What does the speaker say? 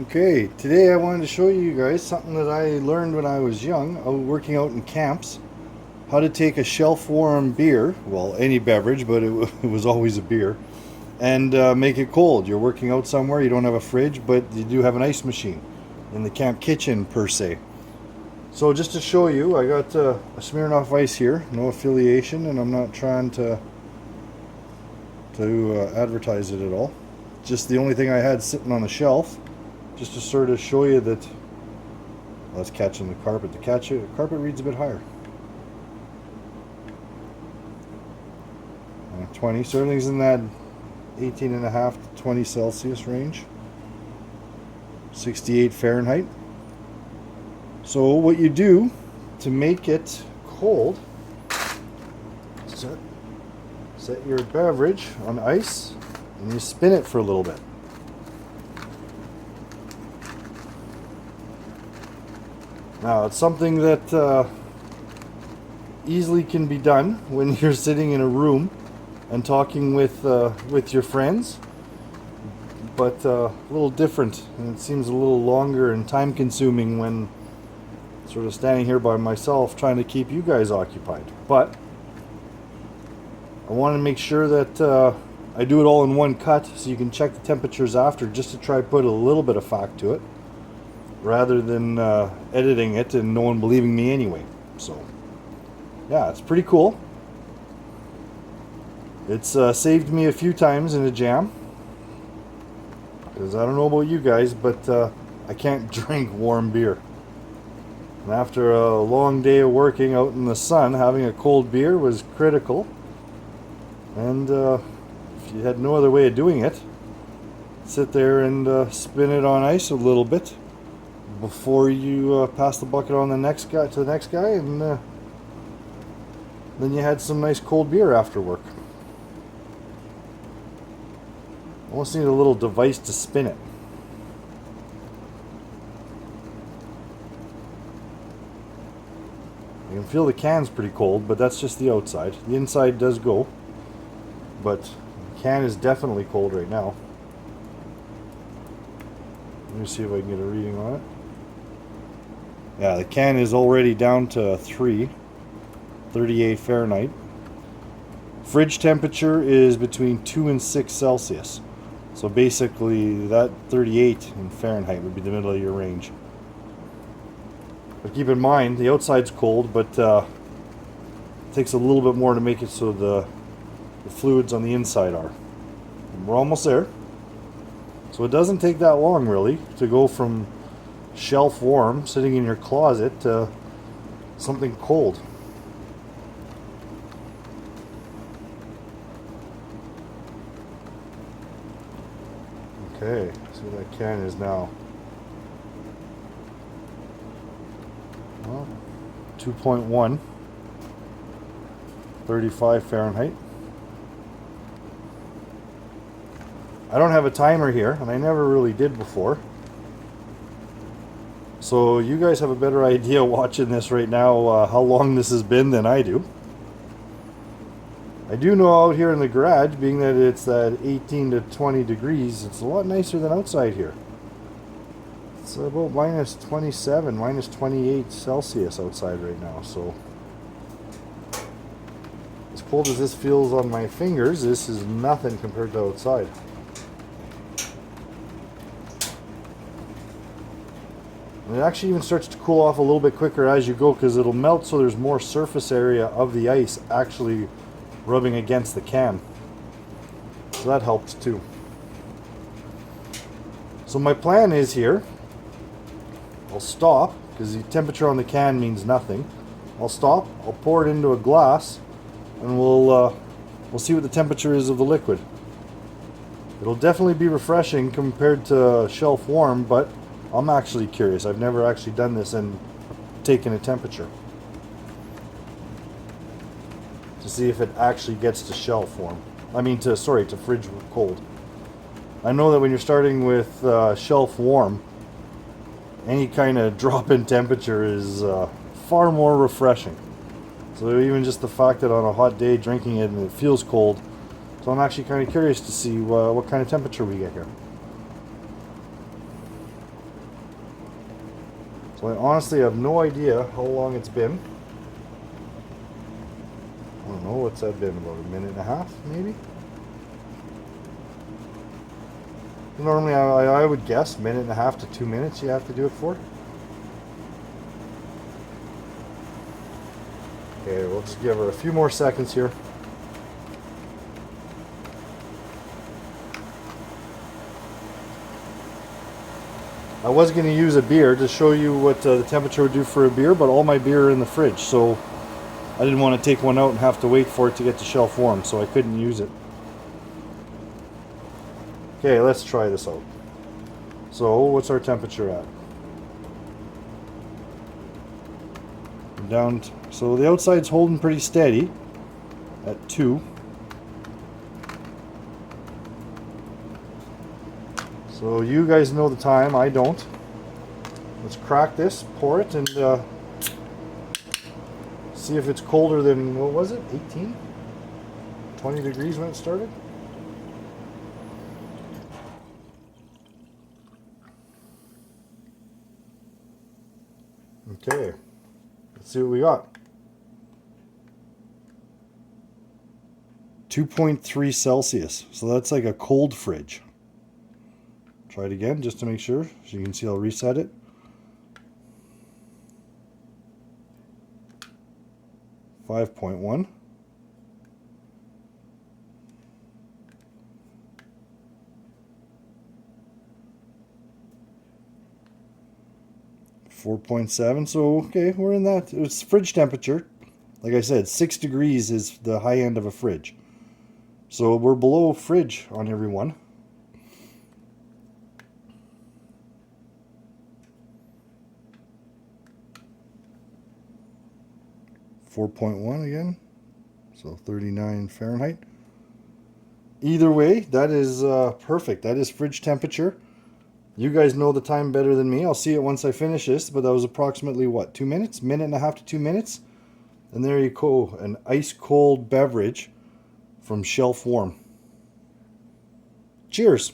Okay, today I wanted to show you guys something that I learned when I was young, working out in camps. How to take a shelf-warm beer, well, any beverage, but it was always a beer, and make it cold. You're working out somewhere, you don't have a fridge, but you do have an ice machine in the camp kitchen, per se. So just to show you, I got a Smirnoff Ice here, no affiliation, and I'm not trying to advertise it at all. Just the only thing I had sitting on the shelf, just to sort of show you that, well, that's catching the carpet. The carpet reads a bit higher. 20, so everything's in that 18.5 to 20 Celsius range. 68 Fahrenheit. So what you do to make it cold, set your beverage on ice and you spin it for a little bit. Now it's something that easily can be done when you're sitting in a room and talking with your friends, but a little different, and it seems a little longer and time consuming when sort of standing here by myself trying to keep you guys occupied. But I want to make sure that I do it all in one cut so you can check the temperatures after, just to try to put a little bit of fact to it rather than editing it and no one believing me anyway. So yeah, it's pretty cool. It's saved me a few times in a jam, because I don't know about you guys, but I can't drink warm beer. And after a long day of working out in the sun, having a cold beer was critical. And if you had no other way of doing it, sit there and spin it on ice a little bit before you pass the bucket on the next guy to the next guy, and then you had some nice cold beer after work. Almost need a little device to spin it. You can feel the can's pretty cold, but that's just the outside. The inside does go, but the can is definitely cold right now. Let me see if I can get a reading on it. Yeah, the can is already down to 38 Fahrenheit. Fridge temperature is between 2 and 6 Celsius. So basically that 38 in Fahrenheit would be the middle of your range. But keep in mind, the outside's cold, but it takes a little bit more to make it so the fluids on the inside are. And we're almost there. So it doesn't take that long, really, to go from shelf warm, sitting in your closet, to something cold. Okay, see what that can is now. Well, 2.1, 35 Fahrenheit. I don't have a timer here, and I never really did before. So you guys have a better idea watching this right now how long this has been than I do. I do know out here in the garage, being that it's at 18 to 20 degrees, it's a lot nicer than outside here. It's about minus 27, minus 28 Celsius outside right now. So as cold as this feels on my fingers, this is nothing compared to outside. And it actually even starts to cool off a little bit quicker as you go, because it'll melt, so there's more surface area of the ice actually rubbing against the can. So that helps too. So my plan is here, I'll stop, because the temperature on the can means nothing. I'll stop, I'll pour it into a glass, and we'll see what the temperature is of the liquid. It'll definitely be refreshing compared to shelf warm, but I'm actually curious. I've never actually done this and taken a temperature to see if it actually gets to shelf warm. To fridge cold. I know that when you're starting with shelf warm, any kind of drop in temperature is far more refreshing. So even just the fact that on a hot day drinking it and it feels cold, so I'm actually kind of curious to see what kind of temperature we get here. So I honestly have no idea how long it's been. I don't know, what's that been, about a minute and a half, maybe? Normally I would guess minute and a half to 2 minutes you have to do it for. Okay, we'll just give her a few more seconds here. I was going to use a beer to show you what the temperature would do for a beer, but all my beer are in the fridge, so I didn't want to take one out and have to wait for it to get to shelf warm, so I couldn't use it. Okay, let's try this out. So, what's our temperature at? Down, so the outside's holding pretty steady at 2. So you guys know the time, I don't. Let's crack this, pour it, and see if it's colder than, what was it, 18? 20 degrees when it started? Okay, let's see what we got. 2.3 Celsius, so that's like a cold fridge. Try it again just to make sure, so you can see I'll reset it. .1. .7. So okay, we're in that. It's fridge temperature. Like I said, 6 degrees is the high end of a fridge. So we're below fridge on every one. .1 again, so 39 Fahrenheit. Either way, that is perfect. That is fridge temperature. You guys know the time better than me. I'll see it once I finish this, but that was approximately what, 2 minutes? Minute and a half to 2 minutes. And there you go, an ice cold beverage from shelf warm. Cheers.